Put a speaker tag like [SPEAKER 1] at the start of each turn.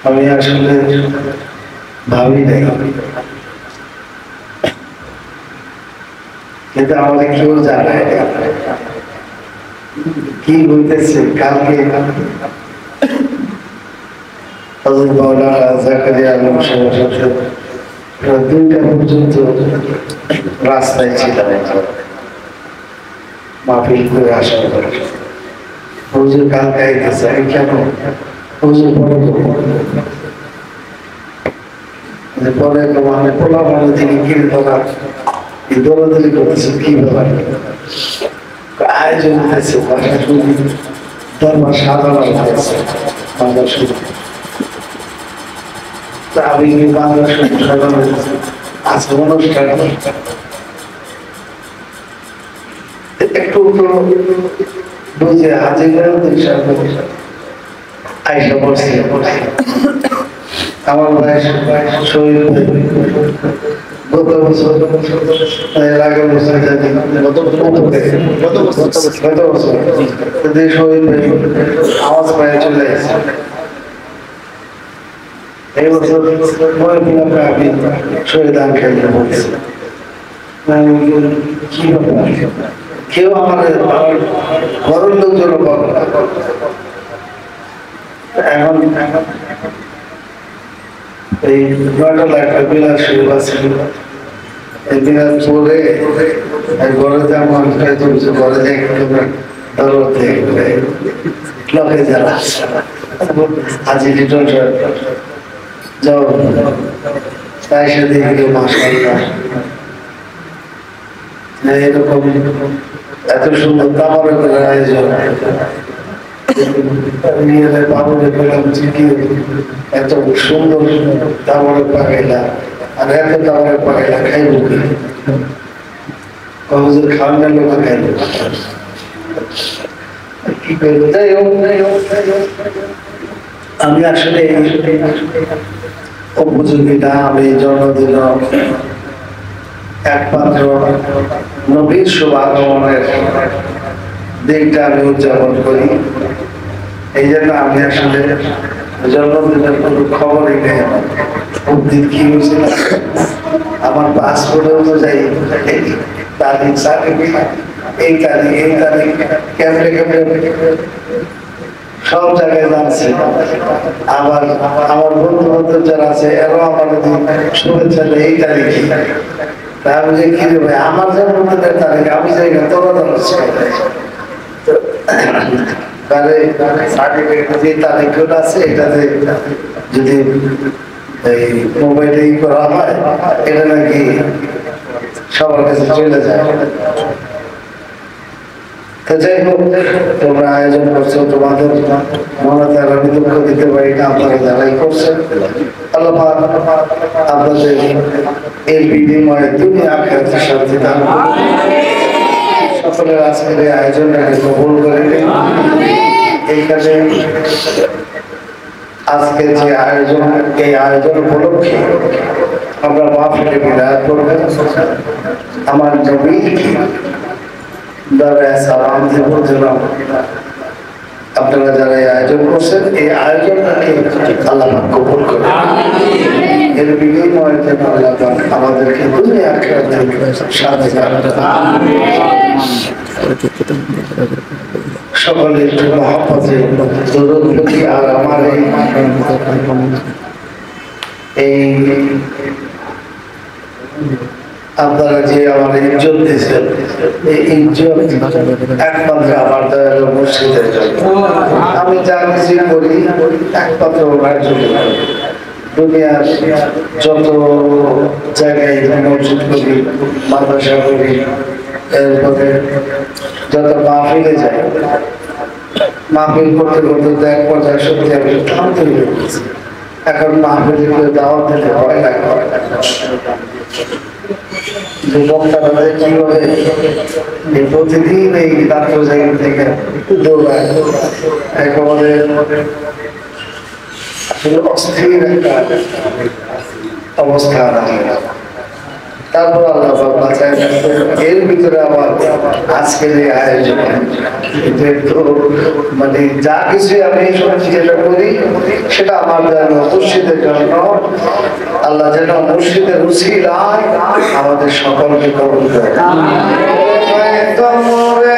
[SPEAKER 1] আমি আসলে ভাবি নাই, কিন্তু আমাদের কেউ জানায় কি হইতেছে। কালকে হযরত মাওলানা জাকারিয়া আলম সাহেব 2টা পর্যন্ত রাস্তায় ছিলাম মাহফিল করে আসার পরে। হুজুর কালকে আইতেছে, আমি কেন হুজুর পরে পরে মানে পোলা মানে তিনি কিনে ধরা এই দৌড়াদৌড়ি করতেছে কি ব্যাপার আয়োজন হয়েছে ভাষা শুনি দরবার সাধারণ হয়েছে বাংলা শুনি আমি বাংলা শুনি সাধারণ আজকে অনুষ্ঠান একটু বুঝে হাজির আইসা বসছে। আমার বয়স শহীদ গত বছর এর আগের বছর শহীদ আওয়াজ পায়ে চলে এসেছে। এই বছর আমি শহীদ আঙ্কেল বলছি কি কেউ আমাদের ঘরের লোকজন এখন এই নয়টা একটা বিলাস শুরু আছে, এই বিলাস পরে ঘরে যেমন ঘরে লকে যারা আজি রিটার্ন যাও তাই সাথে মাসাল্লাহ এরকম এত সুন্দর তামার আয়োজন এত সুন্দর তামারে পাকাইলা আর এত তামারে পাকাইলা খাইব কি খাওয়ার লোক খাইব কি করবো। যাই হোক আমি আসলে উপযোগিতা আমি জন্মদিন একমাত্র নবীর শুভাগমনের দিনটা আমি উদযাপন করি। এই জন্য আমি আসলে জন্মদিনের কোনো খবরই নেই। দিন কি হয়েছিল আমার পাসপোর্ট অনুযায়ী তারিখ সার্টিফিকেট এই তারিখ কেমনে সব জায়গায় জানছে। আবার আমার বন্ধু বান্ধব যারা আছে এরাও আমার শুভেচ্ছা দেয় এই তারিখে। আমি যে কি ভাই আমার জন্মদিনের তারিখ আমি যাই না তোরা জানাচ্ছি তাহলে সার্টিফিকেট যে তারিখগুলো আছে এটাতে যদি এই মোবাইলে করা হয় এটা নাকি সবার কাছে চলে যায়। যাই হোক তোমরা আয়োজন করছো, তোমাদের মনে তারা দুঃখ দিতে পারি না, আপনারা যারাই করছেন আল্লাহ আপনাদের এই বিনিময়ে দুনিয়া আখিরাতের শান্তি দান করুন। সকলের আজকের এই আয়োজনটাকে কবুল করে নিন। এইখানে আজকে যে আয়োজন এই আয়োজন উপলক্ষে আমরা মাহফিলে বিদায় করবেন। আমার নবী সালাম দেব যেন আপনারা যারা এই আয়োজন করছেন এই আয়োজনটাকে আল্লাহ কবুল করে এর বিনিময়ে যেন আল্লাহ আমাদেরকে দুনিয়া আখিরাতের সাথে সকলে একটু মহব্বতে দরুদ পড়ি। আর আমার এই আপনারা যে আমার ইজ্জত দিয়েছেন এই ইজ্জত একমাত্র আমার দয়ালু মুর্শিদের জন্য। আমি যা কিছু করি একমাত্র ওনার জন্য। দুনিয়ার যত জায়গায় মসজিদ করি মাদ্রাসা করি এরপরে যত মাহফিলে যাই মাহফিল করতে করতে এক পর্যায়ে সত্যি আমি ক্লান্ত হয়ে গেছি। এখন মাহফিলে কেউ দাওয়াত দিতে ভয় লাগে। প্রতিদিন এই রাত্র জায়গা থেকে দৌড়ায় একেবারে আসলে অস্থির একটা অবস্থা। তারপর আল্লাহ বাঁচায় এর ভিতরে আবার আজকের এই আয়োজন মানে যা কিছু আমি যেটা করি সেটা আমার জন্য মুর্শিদের জন্য আল্লাহ যেন মুর্শিদের উসিলায় আমাদের সকলকে কবুল করে। তোমরে